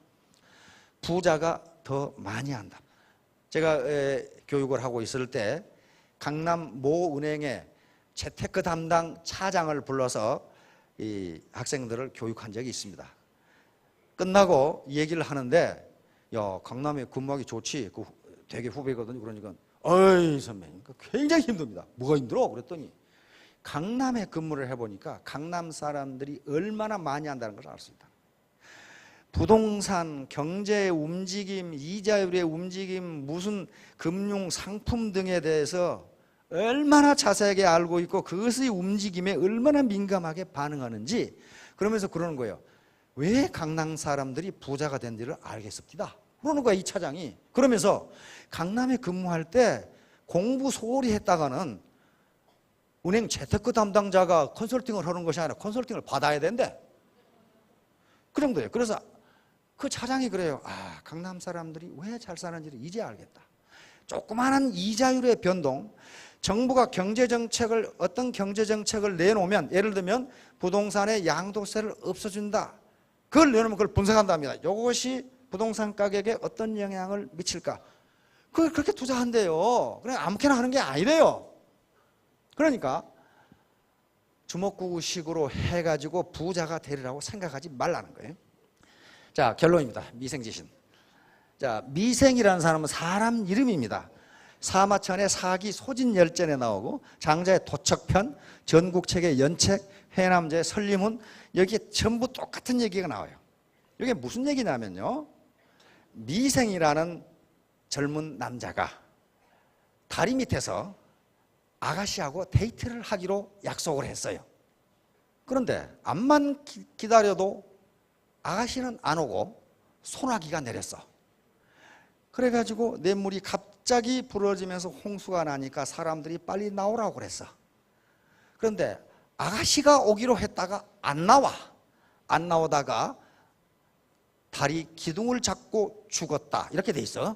부자가 더 많이 한다. 제가 교육을 하고 있을 때 강남 모 은행에 재테크 담당 차장을 불러서 이 학생들을 교육한 적이 있습니다. 끝나고 얘기를 하는데 야, 강남에 근무하기 좋지. 그 되게 후배거든요. 그러니까 어이 선배님 굉장히 힘듭니다. 뭐가 힘들어? 그랬더니 강남에 근무를 해보니까 강남 사람들이 얼마나 많이 한다는 걸 알 수 있다. 부동산, 경제의 움직임, 이자율의 움직임, 무슨 금융 상품 등에 대해서 얼마나 자세하게 알고 있고 그것의 움직임에 얼마나 민감하게 반응하는지, 그러면서 그러는 거예요. 왜 강남 사람들이 부자가 된지를 알겠습니다. 그러는 거야 이 차장이. 그러면서 강남에 근무할 때 공부 소홀히 했다가는 은행 재테크 담당자가 컨설팅을 하는 것이 아니라 컨설팅을 받아야 된대. 그 정도예요. 그래서 그 차장이 그래요. 아, 강남 사람들이 왜 잘 사는지를 이제 알겠다. 조그마한 이자율의 변동, 정부가 경제정책을, 어떤 경제정책을 내놓으면, 예를 들면 부동산의 양도세를 없애준다. 그걸 내놓으면 그걸 분석한답니다. 이것이 부동산 가격에 어떤 영향을 미칠까. 그걸 그렇게 투자한대요. 그냥 아무렇게나 하는 게 아니래요. 그러니까 주먹구구식으로 해가지고 부자가 되리라고 생각하지 말라는 거예요. 자, 결론입니다. 미생지신. 자, 미생이라는 사람은 사람 이름입니다. 사마천의 사기 소진열전에 나오고 장자의 도척편, 전국책의 연책, 해남제의 설리문, 여기에 전부 똑같은 얘기가 나와요. 이게 무슨 얘기냐면요, 미생이라는 젊은 남자가 다리 밑에서 아가씨하고 데이트를 하기로 약속을 했어요. 그런데 암만 기다려도 아가씨는 안 오고 소나기가 내렸어. 그래가지고 냇물이 갑자기 불어지면서 홍수가 나니까 사람들이 빨리 나오라고 그랬어. 그런데 아가씨가 오기로 했다가 안 나와. 안 나오다가 다리 기둥을 잡고 죽었다. 이렇게 돼 있어.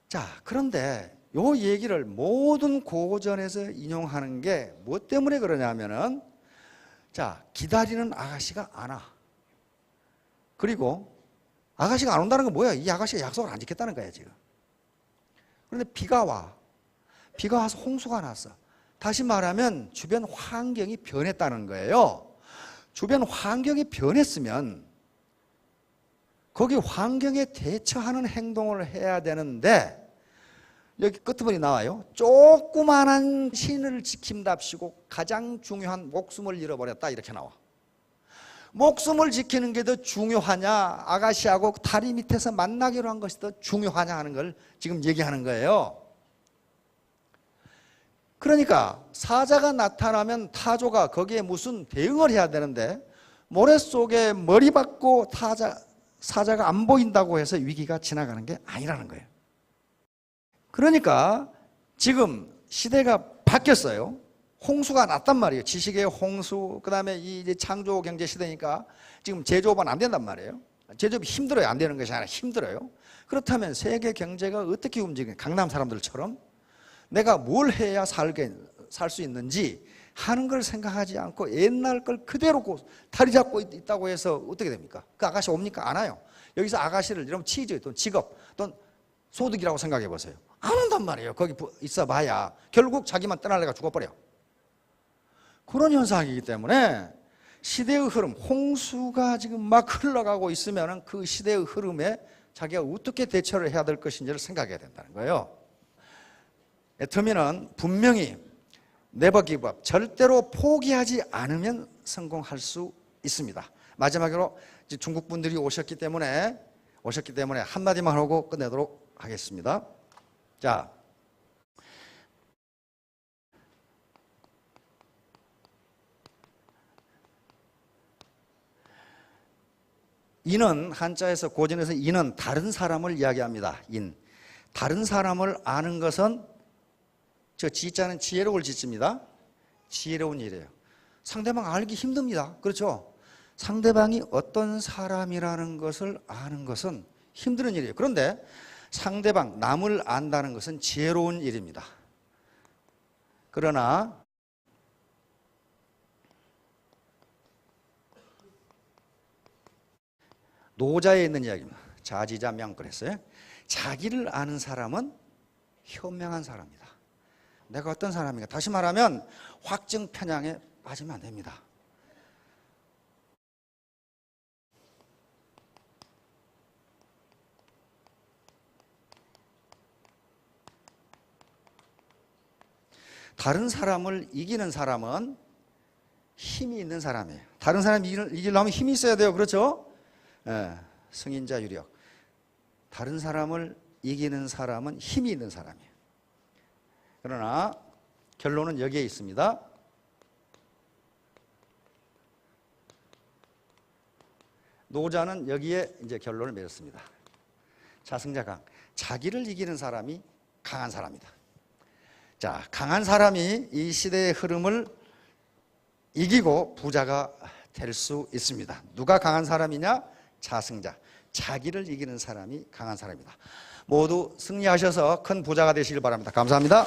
자, 그런데 요 얘기를 모든 고전에서 인용하는 게 뭐 때문에 그러냐면은, 자, 기다리는 아가씨가 안 와. 그리고 아가씨가 안 온다는 건 뭐야? 이 아가씨가 약속을 안 지켰다는 거야 지금. 그런데 비가 와. 비가 와서 홍수가 났어. 다시 말하면 주변 환경이 변했다는 거예요. 주변 환경이 변했으면 거기 환경에 대처하는 행동을 해야 되는데, 여기 끝부분이 나와요. 조그만한 신을 지킨답시고 가장 중요한 목숨을 잃어버렸다, 이렇게 나와. 목숨을 지키는 게 더 중요하냐, 아가씨하고 다리 밑에서 만나기로 한 것이 더 중요하냐 하는 걸 지금 얘기하는 거예요. 그러니까 사자가 나타나면 타조가 거기에 무슨 대응을 해야 되는데, 모래 속에 머리 박고 사자가 안 보인다고 해서 위기가 지나가는 게 아니라는 거예요. 그러니까 지금 시대가 바뀌었어요. 홍수가 났단 말이에요. 지식의 홍수, 그 다음에 이제 창조 경제 시대니까 지금 제조업은 안 된단 말이에요. 제조업이 힘들어요. 안 되는 것이 아니라 힘들어요. 그렇다면 세계 경제가 어떻게 움직이는, 강남 사람들처럼 내가 뭘 해야 살 수 있는지 하는 걸 생각하지 않고 옛날 걸 그대로 다리 잡고 있다고 해서 어떻게 됩니까? 그 아가씨 옵니까? 안 와요. 여기서 아가씨를 이러면 치즈 또는 직업 또는 소득이라고 생각해 보세요. 안 온단 말이에요. 거기 있어봐야 결국 자기만 떠날래가 죽어버려. 그런 현상이기 때문에 시대의 흐름, 홍수가 지금 막 흘러가고 있으면 그 시대의 흐름에 자기가 어떻게 대처를 해야 될 것인지를 생각해야 된다는 거예요. 애터미는 분명히 never give up, 절대로 포기하지 않으면 성공할 수 있습니다. 마지막으로 중국 분들이 오셨기 때문에 한마디만 하고 끝내도록 하겠습니다. 자, 인은 한자에서 고전에서 인은 다른 사람을 이야기합니다. 인. 다른 사람을 아는 것은, 저 지자는 지혜로울 지입니다. 지혜로운 일이에요. 상대방 알기 힘듭니다. 그렇죠? 상대방이 어떤 사람이라는 것을 아는 것은 힘든 일이에요. 그런데 상대방, 남을 안다는 것은 지혜로운 일입니다. 그러나 노자에 있는 이야기입니다. 자지자명 그랬어요. 자기를 아는 사람은 현명한 사람이다. 내가 어떤 사람인가. 다시 말하면 확증 편향에 빠지면 안 됩니다. 다른 사람을 이기는 사람은 힘이 있는 사람이에요. 다른 사람 이기려면 힘이 있어야 돼요. 그렇죠? 예, 승인자 유력. 다른 사람을 이기는 사람은 힘이 있는 사람이에요. 그러나 결론은 여기에 있습니다. 노자는 여기에 이제 결론을 맺었습니다. 자승자 강. 자기를 이기는 사람이 강한 사람이다. 자, 강한 사람이 이 시대의 흐름을 이기고 부자가 될 수 있습니다. 누가 강한 사람이냐? 자승자. 자기를 이기는 사람이 강한 사람이다. 모두 승리하셔서 큰 부자가 되시길 바랍니다. 감사합니다.